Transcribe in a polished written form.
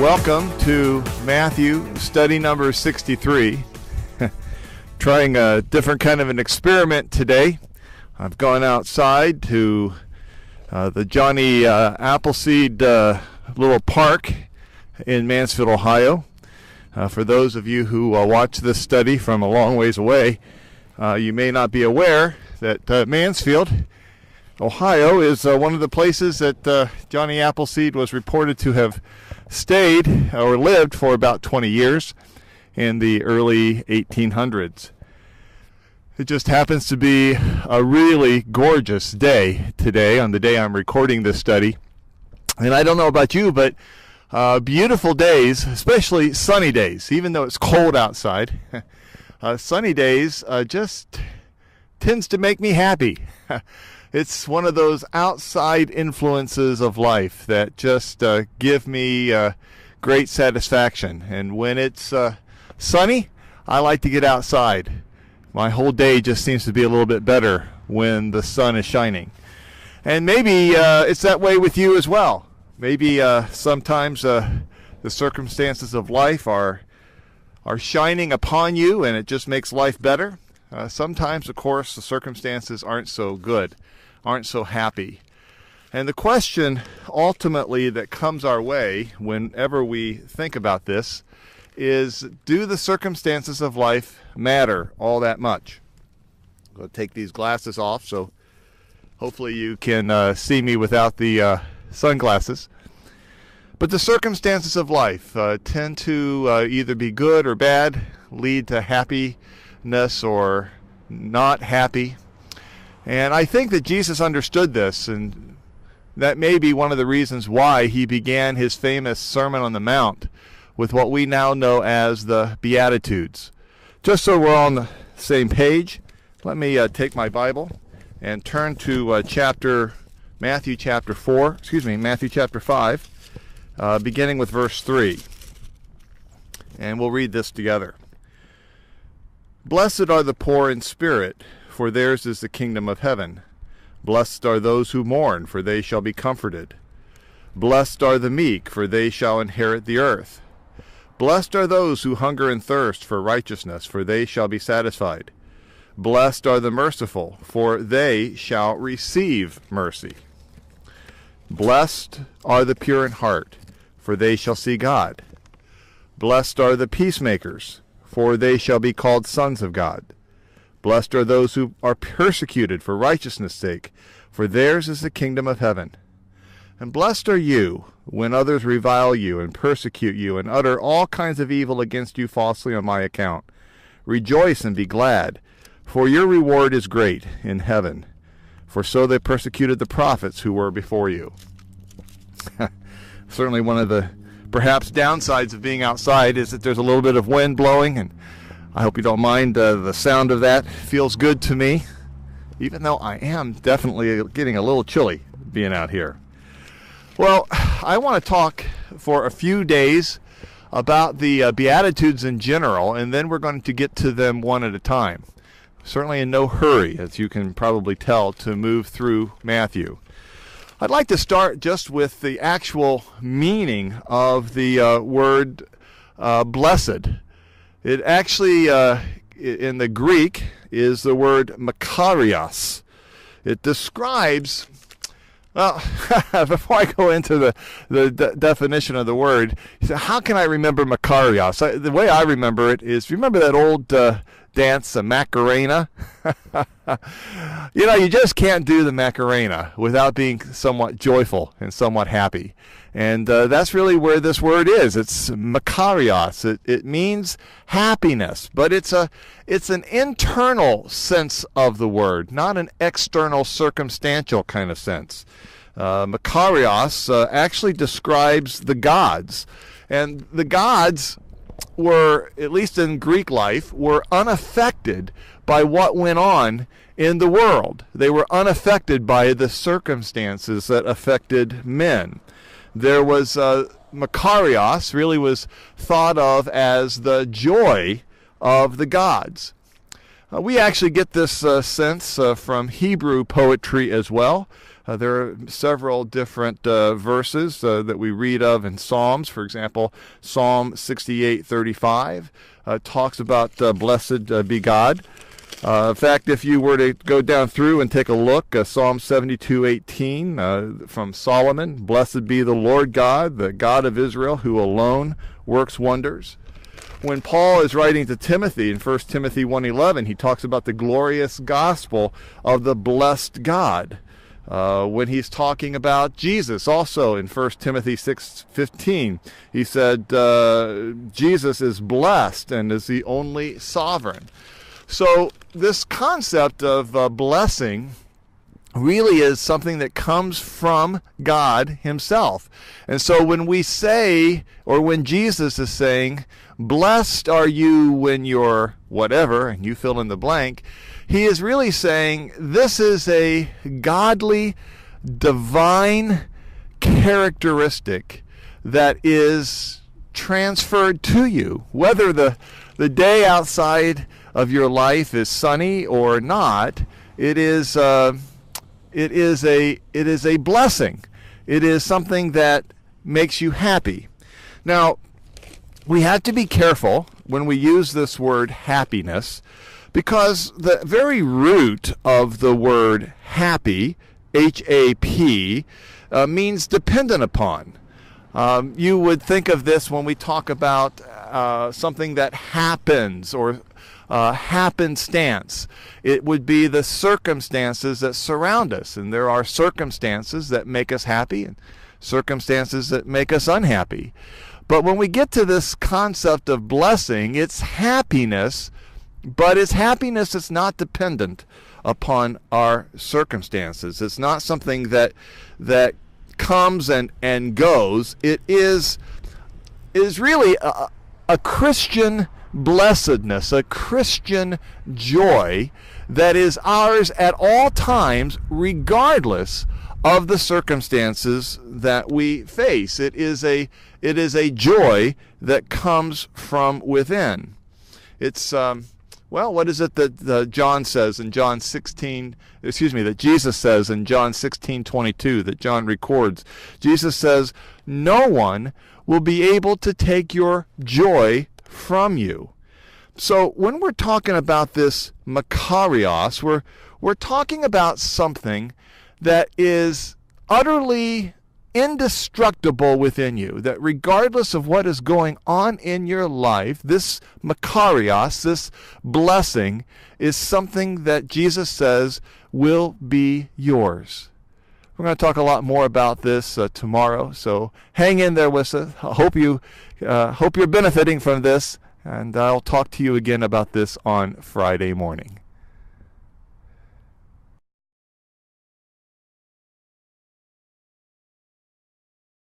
Welcome to Matthew study number 63. Trying a different kind of an experiment today. I've gone outside to the Johnny Appleseed little park in Mansfield, Ohio. For those of you who watch this study from a long ways away, you may not be aware that Mansfield, Ohio is one of the places that Johnny Appleseed was reported to have stayed or lived for about 20 years in the early 1800s. It just happens to be a really gorgeous day today, on the day I'm recording this study. And I don't know about you, but beautiful days, especially sunny days, even though it's cold outside, sunny days just tends to make me happy. It's one of those outside influences of life that just give me great satisfaction. And when it's sunny, I like to get outside. My whole day just seems to be a little bit better when the sun is shining. And maybe it's that way with you as well. Maybe sometimes the circumstances of life are shining upon you and it just makes life better. Sometimes, of course, the circumstances aren't so good, aren't so happy. And the question ultimately that comes our way whenever we think about this is, do the circumstances of life matter all that much? I'll take these glasses off so hopefully you can see me without the sunglasses. But the circumstances of life tend to either be good or bad, lead to happiness or not happy. And I think that Jesus understood this, and that may be one of the reasons why he began his famous Sermon on the Mount with what we now know as the Beatitudes. Just so we're on the same page, let me take my Bible and turn to Matthew chapter 5, beginning with verse 3. And we'll read this together. Blessed are the poor in spirit, for theirs is the kingdom of heaven. Blessed are those who mourn, for they shall be comforted. Blessed are the meek, for they shall inherit the earth. Blessed are those who hunger and thirst for righteousness, for they shall be satisfied. Blessed are the merciful, for they shall receive mercy. Blessed are the pure in heart, for they shall see God. Blessed are the peacemakers, for they shall be called sons of God. Blessed are those who are persecuted for righteousness' sake, for theirs is the kingdom of heaven. And blessed are you when others revile you and persecute you and utter all kinds of evil against you falsely on my account. Rejoice and be glad, for your reward is great in heaven. For so they persecuted the prophets who were before you. Certainly one of the perhaps downsides of being outside is that there's a little bit of wind blowing, and I hope you don't mind the sound of that. It feels good to me, even though I am definitely getting a little chilly being out here. Well, I want to talk for a few days about the Beatitudes in general, and then we're going to get to them one at a time. Certainly in no hurry, as you can probably tell, to move through Matthew. I'd like to start just with the actual meaning of the word blessed. It actually, in the Greek, is the word makarios. It describes, well, before I go into the definition of the word, how can I remember makarios? The way I remember it is, remember that old dance, the Macarena? You just can't do the Macarena without being somewhat joyful and somewhat happy. And that's really where this word is. It's makarios. It means happiness, but it's an internal sense of the word, not an external circumstantial kind of sense. Makarios actually describes the gods. And the gods were, at least in Greek life, were unaffected by what went on in the world. They were unaffected by the circumstances that affected men. There was Makarios really was thought of as the joy of the gods. We actually get this sense from Hebrew poetry as well. There are several different verses that we read of in Psalms. For example, Psalm 68:35 talks about blessed be God. In fact, if you were to go down through and take a look, Psalm 72:18 from Solomon, blessed be the Lord God, the God of Israel, who alone works wonders. When Paul is writing to Timothy in 1 Timothy 1:11, he talks about the glorious gospel of the blessed God. When he's talking about Jesus, also in 1 Timothy 6:15, he said, Jesus is blessed and is the only sovereign. So this concept of blessing really is something that comes from God himself. And so when we say, or when Jesus is saying, blessed are you when you're whatever, and you fill in the blank, he is really saying this is a godly, divine characteristic that is transferred to you. Whether the day outside of your life is sunny or not, it is a blessing. It is something that makes you happy. Now, we have to be careful when we use this word happiness, because the very root of the word happy, H-A-P, means dependent upon. You would think of this when we talk about something that happens or happenstance. It would be the circumstances that surround us. And there are circumstances that make us happy and circumstances that make us unhappy. But when we get to this concept of blessing, it's happiness, but it's happiness that's not dependent upon our circumstances. It's not something that comes and goes. It is really a Christian blessedness, a Christian joy that is ours at all times, regardless of the circumstances that we face. It is a joy that comes from within. It's what is it that John says in John 16? That Jesus says in John 16:22 that John records. Jesus says, "No one will be able to take your joy from you." So when we're talking about this makarios, we're talking about something that is utterly indestructible within you, that regardless of what is going on in your life, this makarios, this blessing, is something that Jesus says will be yours. We're going to talk a lot more about this tomorrow, so hang in there with us. I hope you're benefiting from this, and I'll talk to you again about this on Friday morning.